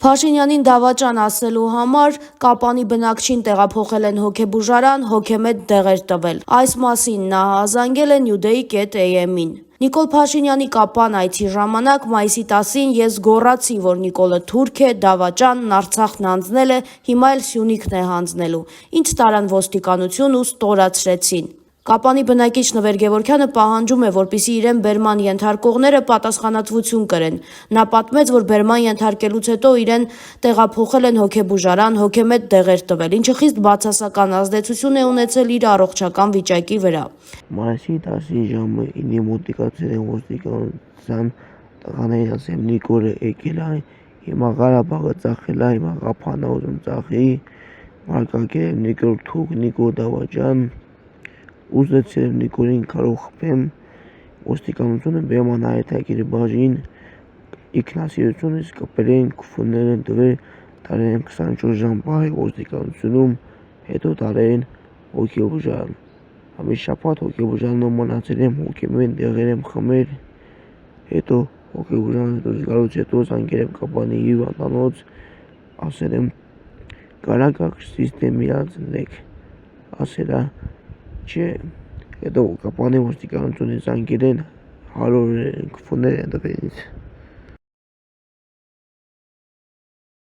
Փաշինյանին դավաճան ասելու համար Կապանի բնակչին տեղափոխել են հոգեբուժարան, հոգեմետ դեղեր տվել։ Այս մասին նա հազանգել է Newday.am-ին։ Նիկոլ Փաշինյանի Կապան այցի ժամանակ մայիսի 10-ին ես գոռացի, որ Նիկոլը թուրք է, դավաճանն Արցախն հանձնել է, հիմա էլ Սյունիքն է հանձնելու։ Ինձ տարան ոստիկանություն ու ստորացրեցին։ Կապանի բնակիչ Նվեր Գևորգյանը պահանջում է, որպեսզի իրեն բերման ենթարկողները պատասխանատվություն կրեն։ Նա պատմեց, որ բերման ենթարկելուց հետո իրեն տեղափոխել են հոգեբուժարան, հոգեմետ դեղեր տվել, ինչը խիստ բացասական ազդեցություն է ունեցել իր առողջական վիճակի վրա։ Մայիսի 10-ի ժամը 9-ի մոտիկացել են ոստիկանության տղաներին, ասեմ Նիկոլը եկել է, հիմա Ղարաբաղը ծախել է, հիմա Ղափան է ուզում ծախի, մարկակել եմ Նիկոլ թուրք, Նիկոլ դավաճան, ուզեցել եմ Նիկոլին կարող խփեմ, ոստիկանությունը բերման հայեցակիրի բաժին ինքնասիրությունից կպել են, քուֆուներ են տվել, տարել են 24 ժամ բայ ոստիկանությունում, հետո տարել են հոգեբուժարան։ Ամի շաբաթ հոգեբուժարանում մնացել եմ, հոգեմետ դեղեր եմ խմել, հետո հոգեբուժարան գալուց հետո զանգել եմ Կապանի հիվանդանոց, ասել եմ կարակակ սիստեմի ազնեք, ասել է չէ, հետո Կապանի ոստիկանությունից զանգել են, հարյուր քուֆուներ են տվել ինձ։